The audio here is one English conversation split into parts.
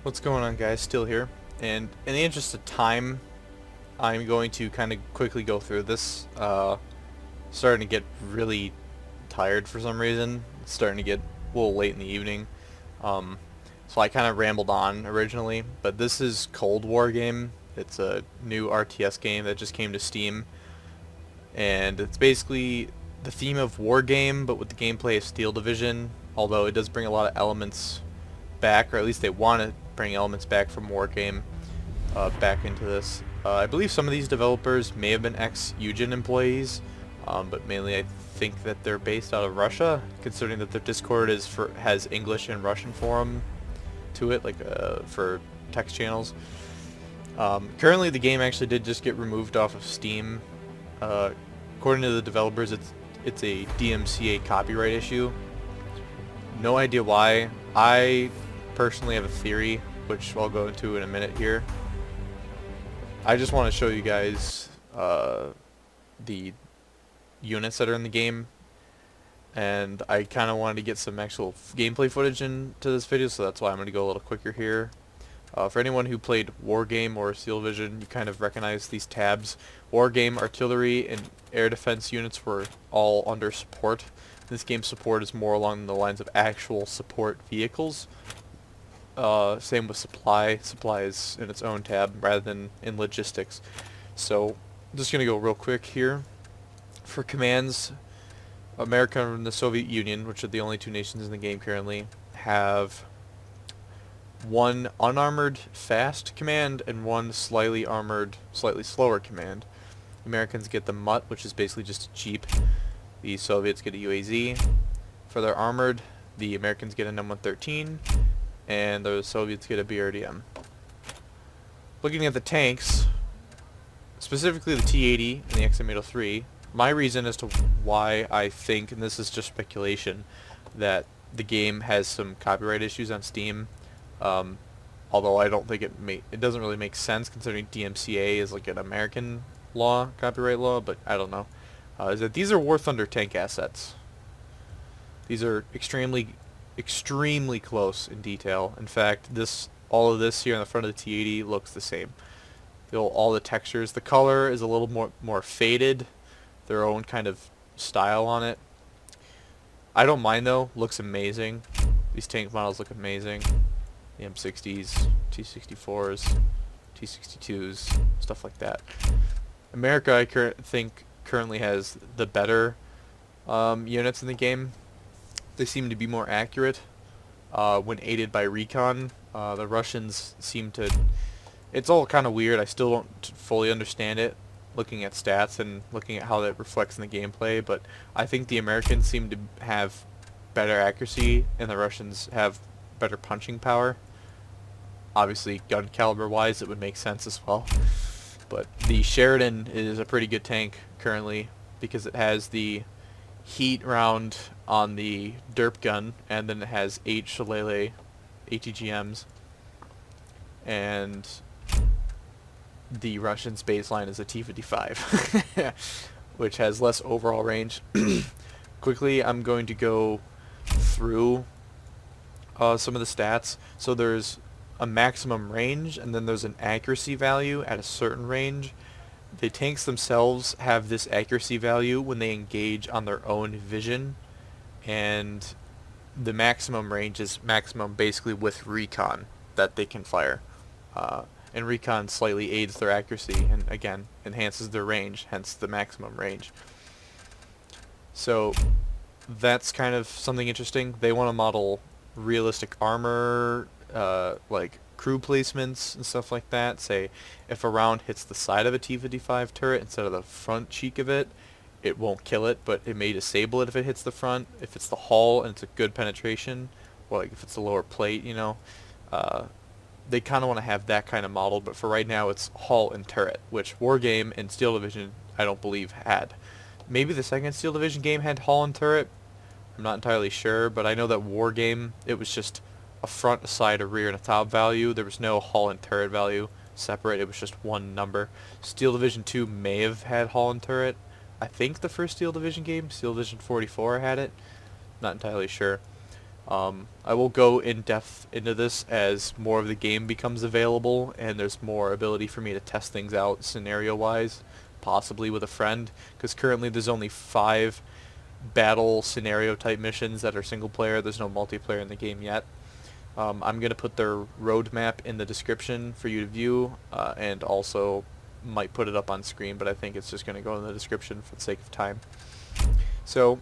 What's going on, guys? Still here. And in the interest of time, I'm going to kind of quickly go through this. Starting to get really tired for some reason. It's starting to get a little late in the evening. So I kind of rambled on originally, but this is ColdWARGame. It's a new RTS game that just came to Steam. And it's basically the theme of war game, but with the gameplay of Steel Division, although it does bring a lot of elements back, or at least they want to bring elements back from Wargame back into this. I believe some of these developers may have been ex-Eugen employees, but mainly I think that they're based out of Russia, considering that their Discord has English and Russian forum to it, like for text channels. Currently, the game actually did just get removed off of Steam. According to the developers, it's a DMCA copyright issue. No idea why. I personally have a theory, which I'll go into in a minute here. I just want to show you guys the units that are in the game, and I kind of wanted to get some actual gameplay footage into this video, so that's why I'm going to go a little quicker here. For anyone who played Wargame or Steel Division, you kind of recognize these tabs. Wargame, artillery, and air defense units were all under support. This game's support is more along the lines of actual support vehicles. Same with supply. Supply is in its own tab rather than in logistics. So I'm just going to go real quick here. For commands, America and the Soviet Union, which are the only two nations in the game currently, have one unarmored fast command and one slightly armored, slightly slower command. Americans get the Mutt, which is basically just a Jeep. The Soviets get a UAZ. For their armored, the Americans get an M113, and the Soviets get a BRDM. Looking at the tanks, specifically the T-80 and the XM803, my reason as to why I think, and this is just speculation, that the game has some copyright issues on Steam, although I don't think it doesn't really make sense considering DMCA is like an American law, copyright law, but I don't know. Is that these are War Thunder tank assets. These are extremely close in detail. In fact, all of this here on the front of the T-80 looks the same. All the textures, the color is a little more faded, their own kind of style on it. I don't mind though, looks amazing. These tank models look amazing. The M60s, T64s, T62s, stuff like that. America, I think, currently has the better units in the game. They seem to be more accurate when aided by recon. The Russians seem to... It's all kind of weird. I still don't fully understand it, looking at stats and looking at how that reflects in the gameplay, but I think the Americans seem to have better accuracy and the Russians have better punching power. Obviously, gun caliber wise, it would make sense as well. But the Sheridan is a pretty good tank currently because it has the heat round on the derp gun, and then it has 8 Shillelagh ATGMs, and the Russians' baseline is a T-55, which has less overall range. Quickly, I'm going to go through some of the stats. So there's a maximum range, and then there's an accuracy value at a certain range. The tanks themselves have this accuracy value when they engage on their own vision, and the maximum range is maximum basically with recon that they can fire. And recon slightly aids their accuracy and again enhances their range, hence the maximum range. So that's kind of something interesting. They want to model realistic armor, like crew placements and stuff like that. Say if a round hits the side of a T-55 turret instead of the front cheek of it, it won't kill it, but it may disable it if it hits the front. If it's the hull and it's a good penetration, or like if it's a lower plate, you know, they kind of want to have that kind of model, but for right now it's hull and turret, which Wargame and Steel Division I don't believe had. Maybe the second Steel Division game had hull and turret. I'm not entirely sure, but I know that Wargame, it was just a front, a side, a rear, and a top value. There was no hull and turret value separate. It was just one number. Steel Division 2 may have had hull and turret. I think the first Steel Division game, Steel Division 44, had it. Not entirely sure. I will go in depth into this as more of the game becomes available and there's more ability for me to test things out scenario wise, possibly with a friend, because currently there's only 5 battle scenario type missions that are single player. There's no multiplayer in the game yet. I'm going to put their roadmap in the description for you to view, and also might put it up on screen, but I think it's just going to go in the description for the sake of time. So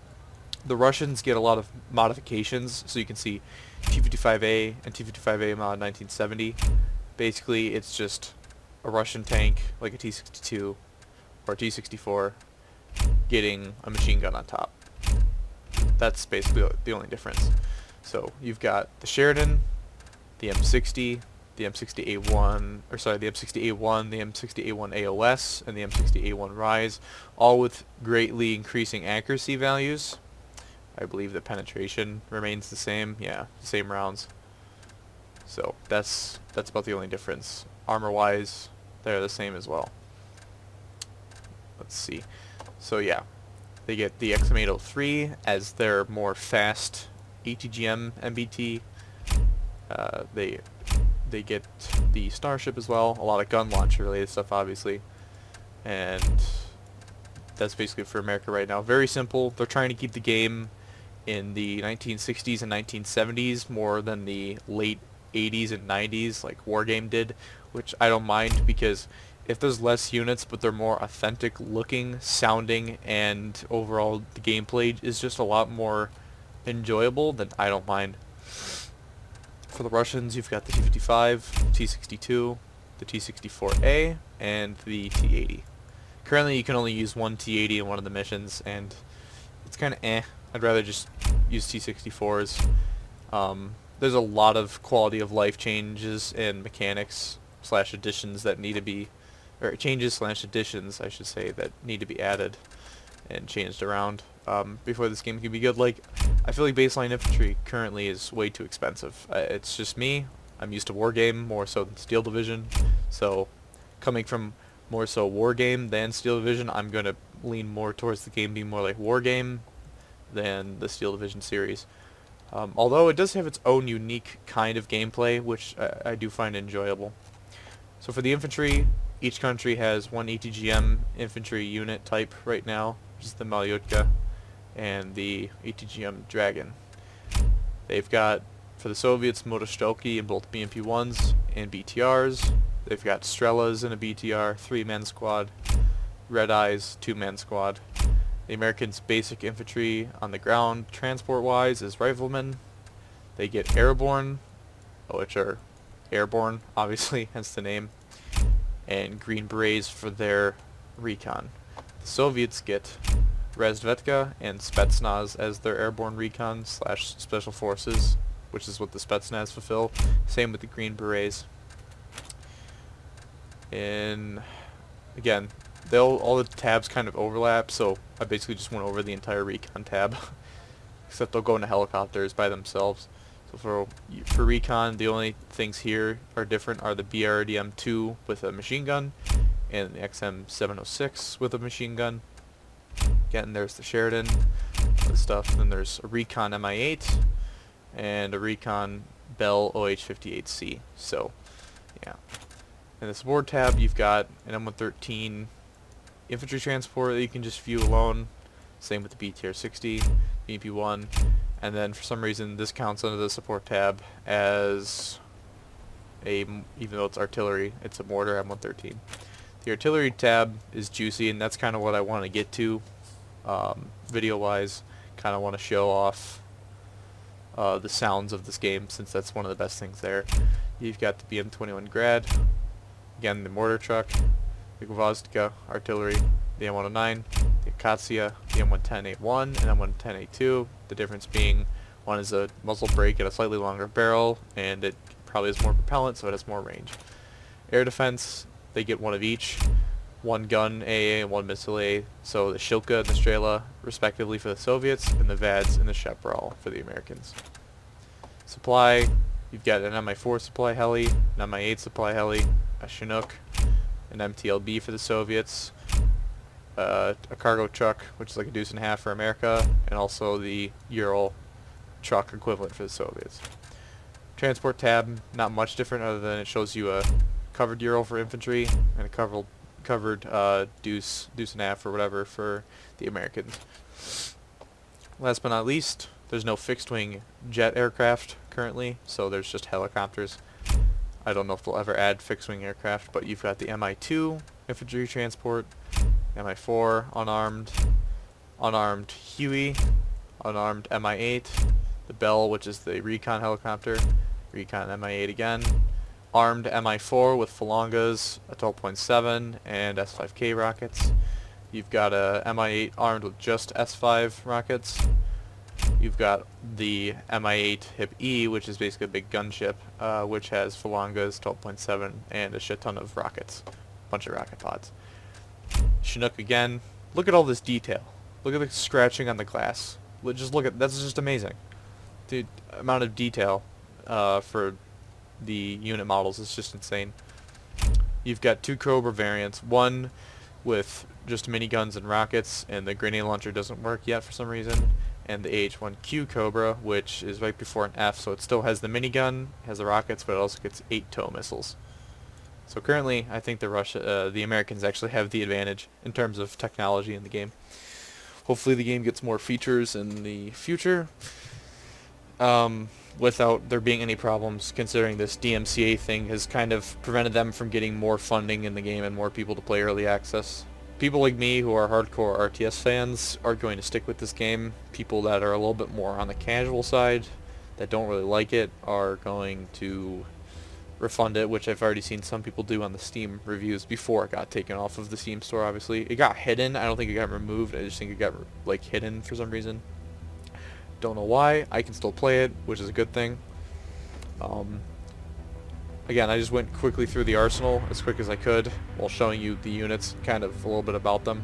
the Russians get a lot of modifications, so you can see T-55A and T-55A mod 1970. Basically, it's just a Russian tank, like a T-62 or a T-64, getting a machine gun on top. That's basically the only difference. So you've got the Sheridan, the M60, the M60A1, or sorry, the M60A1, the M60A1 AOS, and the M60A1 Rise, all with greatly increasing accuracy values. I believe the penetration remains the same. Yeah, same rounds. So that's about the only difference. Armor-wise, they're the same as well. Let's see. So yeah, they get the XM803 as their more fast ATGM MBT. They get the Starship as well. A lot of gun launcher related stuff, obviously. And that's basically for America right now. Very simple. They're trying to keep the game in the 1960s and 1970s more than the late 80s and 90s like WarGame did, which I don't mind, because if there's less units but they're more authentic looking, sounding, and overall the gameplay is just a lot more enjoyable, then I don't mind. For the Russians, you've got the T-55, T-62, the T-64A, and the T-80. Currently you can only use one T-80 in one of the missions, and it's kind of eh. I'd rather just use T-64s. There's a lot of quality of life changes and mechanics slash additions that need to be, or changes slash additions, I should say, that need to be added and changed around before this game can be good. Like, I feel like baseline infantry currently is way too expensive. It's just me. I'm used to WarGame more so than Steel Division, so coming from more so WarGame than Steel Division, I'm going to lean more towards the game being more like WarGame than the Steel Division series. Although it does have its own unique kind of gameplay, which I do find enjoyable. So for the infantry, each country has one ATGM infantry unit type right now, which is the Malyotka and the ATGM Dragon. They've got, for the Soviets, Motoshtoki in both BMP-1s and BTRs. They've got Strelas in a BTR, 3-man squad, Red Eyes, 2-man squad. The Americans' basic infantry on the ground, transport-wise, is riflemen. They get airborne, which are airborne, obviously, hence the name, and Green Berets for their recon. The Soviets get Razvedka and Spetsnaz as their airborne recon slash special forces, which is what the Spetsnaz fulfill. Same with the Green Berets. And again, all the tabs kind of overlap, so I basically just went over the entire recon tab, except they'll go into helicopters by themselves. So for recon, the only things here are different are the BRDM-2 with a machine gun and the XM706 with a machine gun. Again, there's the Sheridan, other stuff. Then there's a recon Mi-8 and a recon Bell OH-58C. So, yeah. In the support tab, you've got an M113 infantry transport that you can just view alone. Same with the BTR-60, BMP-1. And then for some reason this counts under the support tab as even though it's artillery, it's a mortar M113. The artillery tab is juicy, and that's kind of what I want to get to video-wise. Kind of want to show off the sounds of this game, since that's one of the best things there. You've got the BM-21 Grad, again the mortar truck, the Gvozdka artillery, the M109, the Akatsiya, the M110A1, and M110A2. The difference being one is a muzzle brake and a slightly longer barrel, and it probably has more propellant, so it has more range. Air defense, they get one of each, one gun AA and one missile A, so the Shilka and the Strela respectively for the Soviets, and the Vads and the Chaparral for the Americans. Supply, you've got an Mi-4 supply heli, an Mi-8 supply heli, a Chinook, an MTLB for the Soviets, a cargo truck, which is like a deuce and a half for America, and also the Ural truck equivalent for the Soviets. Transport tab, not much different other than it shows you a covered Euro for infantry and a covered deuce and a half or whatever for the Americans. Last but not least, there's no fixed wing jet aircraft currently, so there's just helicopters. I don't know if they'll ever add fixed wing aircraft, but you've got the Mi-2 infantry transport, Mi-4 unarmed Huey, unarmed Mi-8, the Bell, which is the recon helicopter, recon Mi-8 again, armed Mi-4 with Falangas, a 12.7, and S5K rockets. You've got a Mi-8 armed with just S5 rockets. You've got the Mi-8 HIP-E, which is basically a big gunship, which has Falangas, 12.7, and a shit ton of rockets. Bunch of rocket pods. Chinook again. Look at all this detail. Look at the scratching on the glass. Just look at, that's just amazing. The amount of detail for the unit models is just insane. You've got two Cobra variants, one with just miniguns and rockets, and the grenade launcher doesn't work yet for some reason, and the AH-1Q Cobra, which is right before an F, so it still has the minigun, has the rockets, but it also gets 8 tow missiles. So currently, I think the Americans actually have the advantage in terms of technology in the game. Hopefully the game gets more features in the future, without there being any problems, considering this DMCA thing has kind of prevented them from getting more funding in the game and more people to play early access. People like me who are hardcore RTS fans are going to stick with this game. People that are a little bit more on the casual side, that don't really like it, are going to refund it, which I've already seen some people do on the Steam reviews before it got taken off of the Steam store, obviously. It got hidden. I don't think it got removed. I just think it got like hidden for some reason. Don't know why. I can still play it, which is a good thing. Again, I just went quickly through the arsenal as quick as I could while showing you the units, kind of a little bit about them.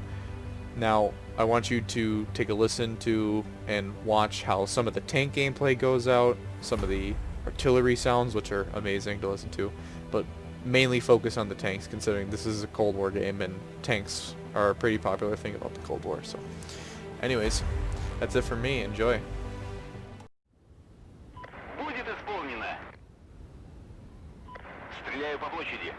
Now, I want you to take a listen to and watch how some of the tank gameplay goes out, some of the artillery sounds, which are amazing to listen to, but mainly focus on the tanks, considering this is a Cold War game and tanks are a pretty popular thing about the Cold War. So, anyways, that's it from me. Enjoy. Будет исполнено. Стреляю по площади.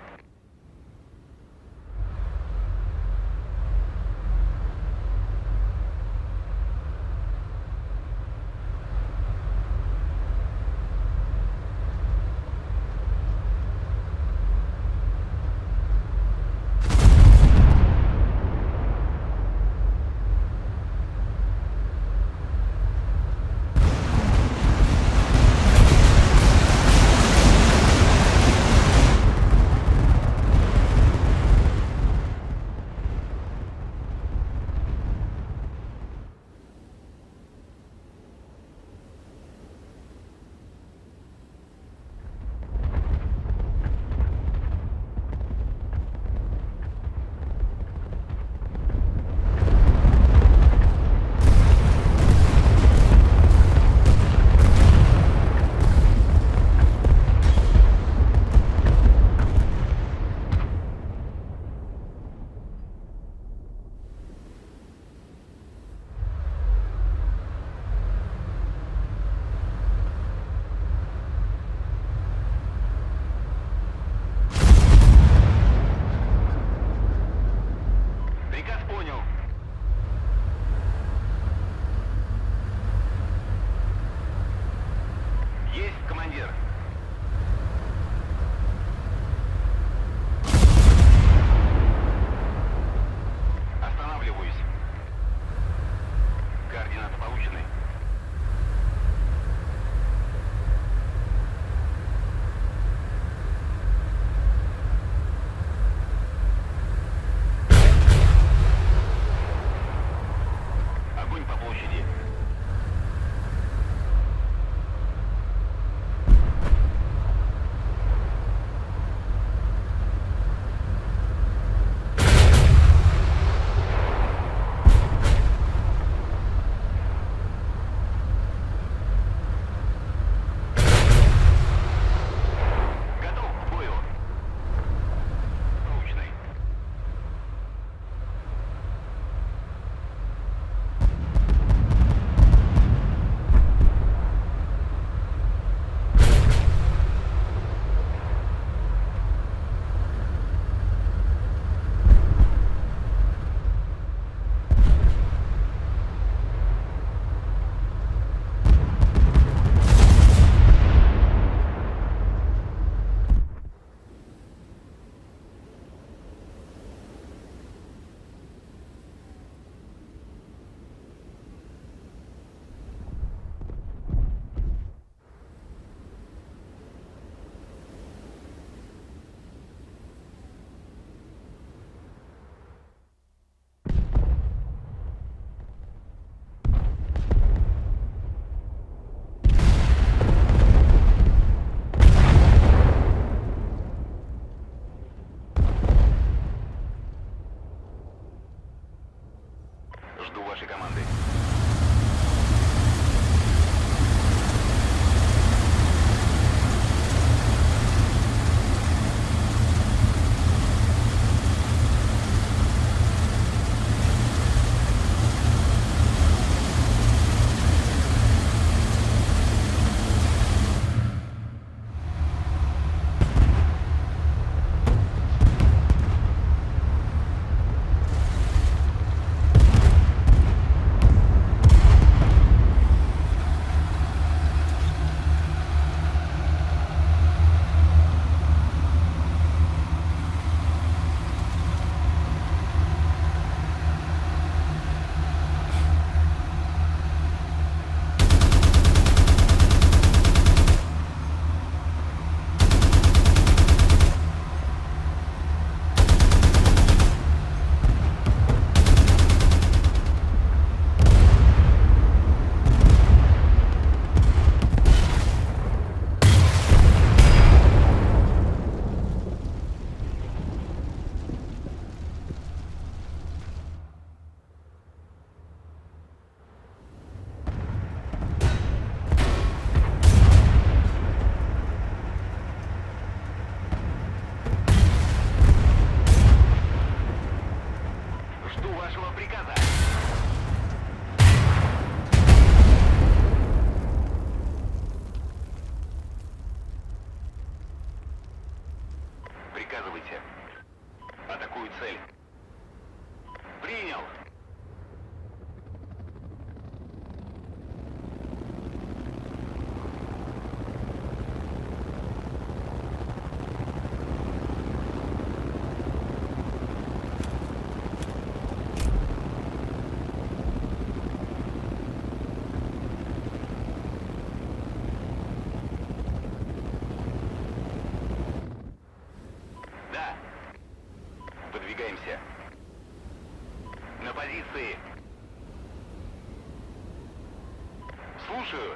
Слушаю.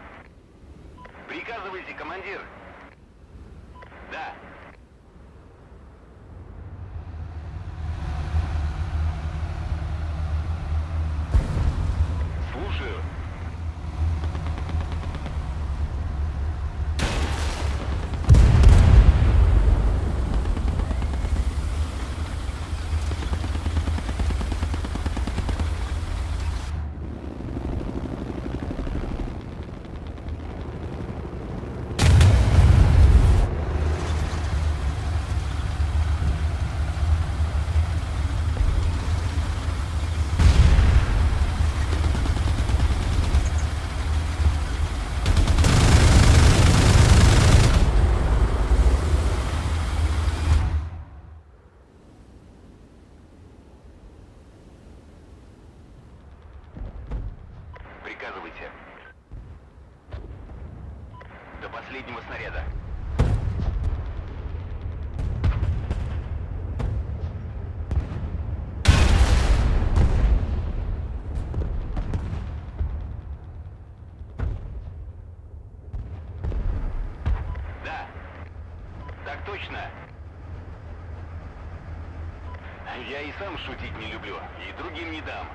Приказывайте, командир. Да. Слушаю. Приказывайте. До последнего снаряда. Да. Так точно. Я и сам шутить не люблю, и другим не дам.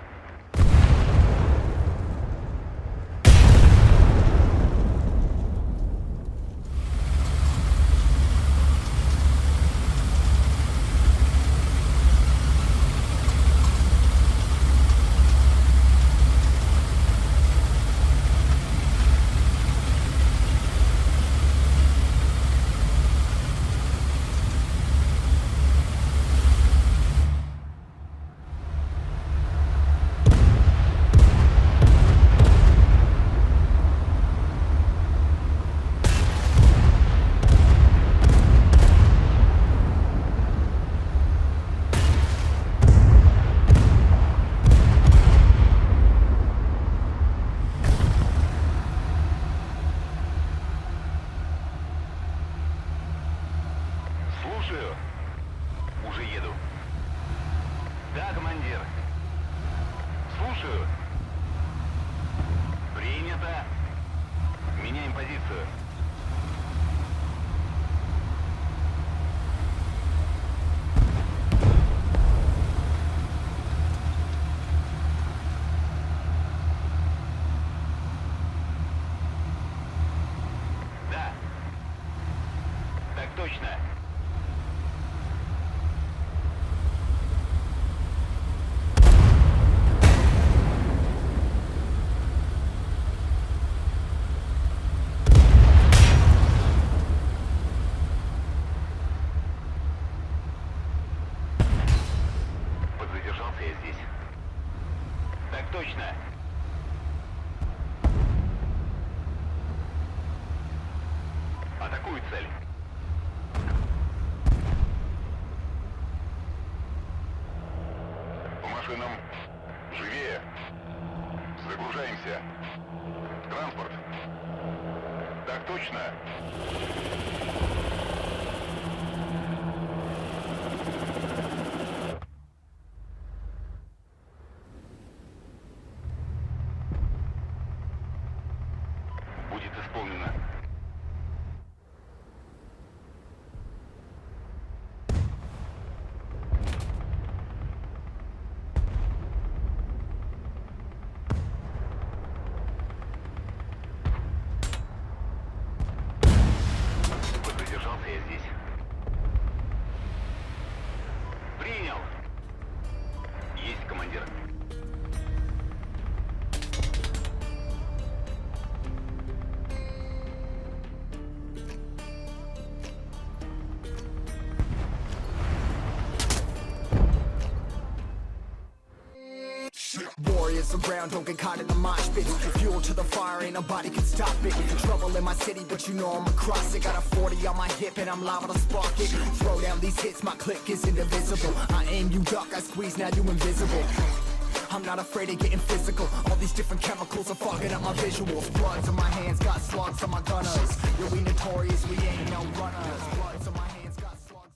Слушаю. Уже еду. Да, командир. Слушаю. Принято. Меняем позицию. Да. Так точно. Подзадержался я здесь. Так точно. Атакуй цель. По машинам. Живее. Загружаемся. Транспорт. Так точно. Будет исполнено. Подзадержался я здесь. Принял. Есть, командир. Warriors around, don't get caught in the mosh pit. Fuel to the fire, ain't nobody can stop it. Trouble in my city, but you know I'm across it. Got a 40 on my hip and I'm liable to spark it. Throw down these hits, my click is indivisible. I aim, you duck, I squeeze, now you invisible. I'm not afraid of getting physical. All these different chemicals are fogging up my visuals. Bloods on my hands, got slugs on my gunners. Yeah, we notorious, we ain't no runners.